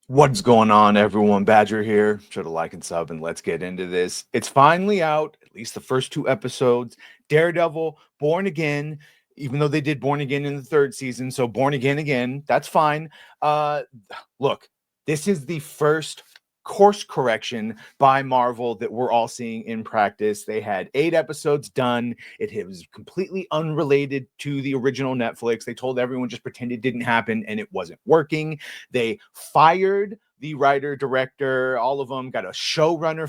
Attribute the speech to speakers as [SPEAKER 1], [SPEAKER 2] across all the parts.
[SPEAKER 1] What's going on, everyone? Badger here. Should have like and sub, and let's get into this. It's finally out, at least the first two episodes. Daredevil, Born Again, even though they did Born Again in the third season, so Born Again, that's fine. Uh, Look, this is the first course correction by Marvel that we're all seeing in practice. They had 8 episodes done. It was completely unrelated to the original Netflix. They told everyone just pretend it didn't happen, and it wasn't working. They fired the writer, director, all of them. Got a showrunner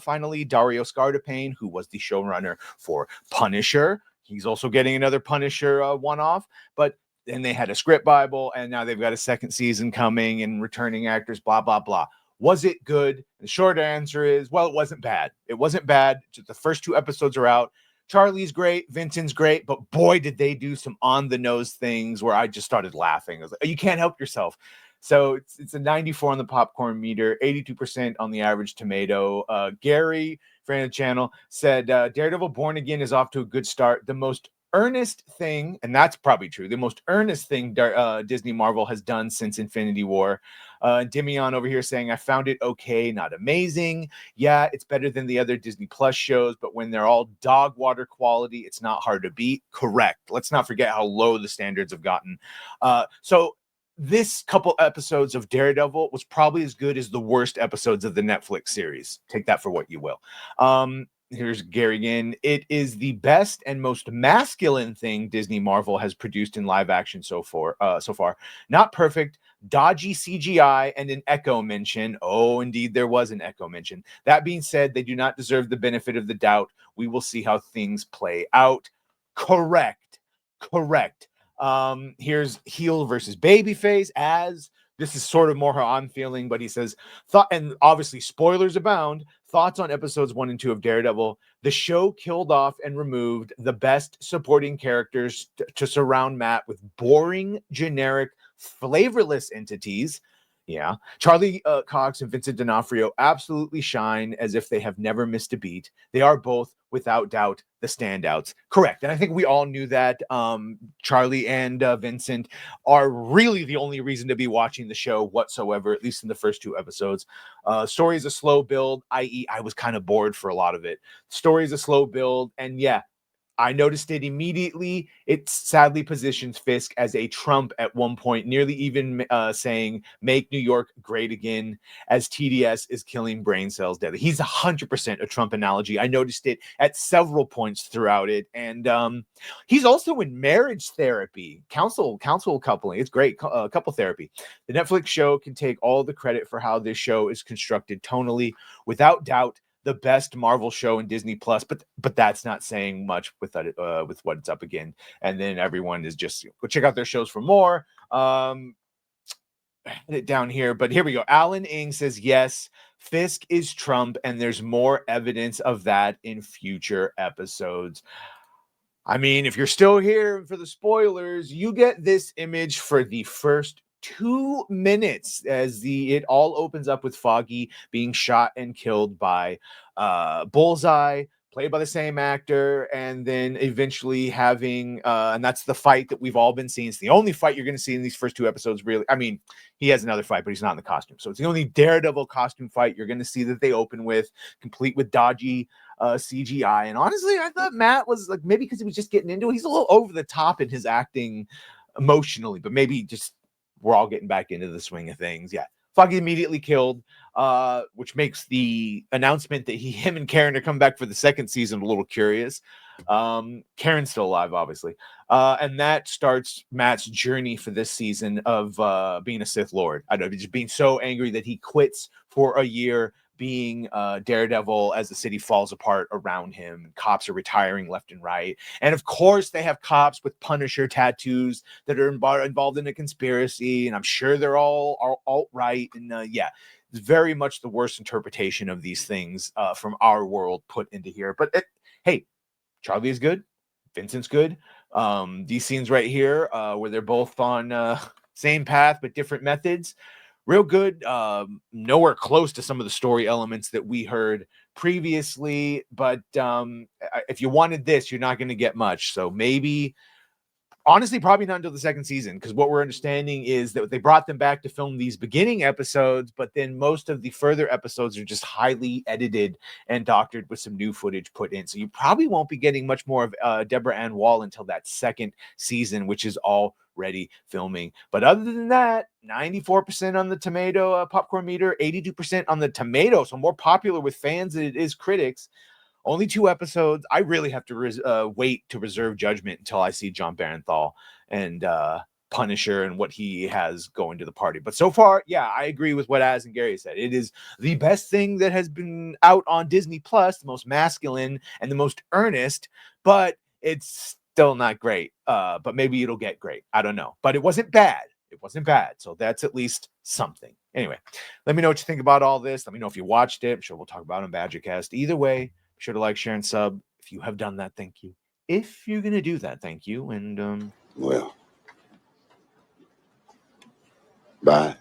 [SPEAKER 1] finally, Dario Scardapane, who was the showrunner for Punisher. He's also getting another Punisher one-off, but then they had a script Bible, and now they've got a second season coming and returning actors, blah, blah, blah. Was it good? The short answer is, well, it wasn't bad. It wasn't bad. Just the first 2 episodes are out. Charlie's great, Vincent's great, but boy, did they do some on the nose things where I just started laughing. I was like, you can't help yourself. So it's a 94 on the popcorn meter, 82% on the average tomato. Gary, friend of the channel, said Daredevil Born Again is off to a good start. The most earnest thing, and that's probably true, the most earnest thing Disney Marvel has done since Infinity War. Dimion over here saying, I found it okay, not amazing. Yeah, it's better than the other Disney Plus shows, but when they're all dog water quality, it's not hard to beat. Correct. Let's not forget how low the standards have gotten. So this couple episodes of Daredevil was probably as good as the worst episodes of the Netflix series. Take that for what you will. Here's Gary again. It is the best and most masculine thing Disney Marvel has produced in live action so far. Not perfect, dodgy CGI, and an Echo mention. Oh, indeed, there was an Echo mention. That being said, they do not deserve the benefit of the doubt. We will see how things play out. Correct. Correct. Here's heel versus babyface. As this is sort of more how I'm feeling, but he says, thought, and obviously spoilers abound. Thoughts on episodes 1 and 2 of Daredevil. The show killed off and removed the best supporting characters to surround Matt with boring, generic, flavorless entities. Yeah. Charlie Cox and Vincent D'Onofrio absolutely shine as if they have never missed a beat. They are both, without doubt, the standouts. Correct. And I think we all knew that. Charlie and Vincent are really the only reason to be watching the show whatsoever, at least in the first 2 episodes. Story is a slow build, i.e., I was kind of bored for a lot of it. Story is a slow build. And yeah, I noticed it immediately. It sadly positions Fisk as a Trump at one point, nearly even saying, make New York great again, as TDS is killing brain cells deadly. He's 100% a Trump analogy. I noticed it at several points throughout it. And he's also in marriage therapy, counsel coupling. It's great, couple therapy. The Netflix show can take all the credit for how this show is constructed tonally. Without doubt, the best Marvel show in Disney Plus, but that's not saying much with what it's up again. And then everyone is just go check out their shows for more. It down here, but here we go. Alan Ing says yes, Fisk is Trump, and there's more evidence of that in future episodes. I mean, if you're still here for the spoilers, you get this image for the first 2 minutes as it all opens up with Foggy being shot and killed by Bullseye, played by the same actor, and then eventually having and that's the fight that we've all been seeing. It's the only fight you're going to see in these first 2 episodes, really. I mean, he has another fight, but he's not in the costume. So it's the only Daredevil costume fight you're going to see that they open with, complete with dodgy CGI. And honestly, I thought Matt was like, maybe because he was just getting into it, he's a little over the top in his acting emotionally, but maybe just we're all getting back into the swing of things. Yeah. Foggy immediately killed, which makes the announcement that him and Karen are coming back for the second season a little curious. Karen's still alive, obviously. And that starts Matt's journey for this season of being a Sith Lord. I don't know, just being so angry that he quits for a year being Daredevil as the city falls apart around him. Cops are retiring left and right. And of course, they have cops with Punisher tattoos that are involved in a conspiracy. And I'm sure they're all alt-right. And yeah, it's very much the worst interpretation of these things from our world put into here. But hey, Charlie is good. Vincent's good. These scenes right here where they're both on same path but different methods, real good. Nowhere close to some of the story elements that we heard previously, but if you wanted this, you're not going to get much. So maybe Honestly, probably not until the second season, because what we're understanding is that they brought them back to film these beginning episodes, but then most of the further episodes are just highly edited and doctored with some new footage put in. So you probably won't be getting much more of Deborah Ann Wall until that second season, which is already filming. But other than that, 94% on the tomato popcorn meter, 82% on the tomato, so more popular with fans than it is critics. Only 2 episodes. I really have to wait to reserve judgment until I see John Barenthal and Punisher and what he has going to the party. But so far, yeah, I agree with what Az and Gary said. It is the best thing that has been out on Disney Plus, the most masculine and the most earnest, but it's still not great. But maybe it'll get great. I don't know. But it wasn't bad. It wasn't bad. So that's at least something. Anyway, let me know what you think about all this. Let me know if you watched it. I'm sure we'll talk about it on Badgercast. Either way, be sure to like, share, and sub. If you have done that, thank you. If you're going to do that, thank you. And
[SPEAKER 2] Well, bye.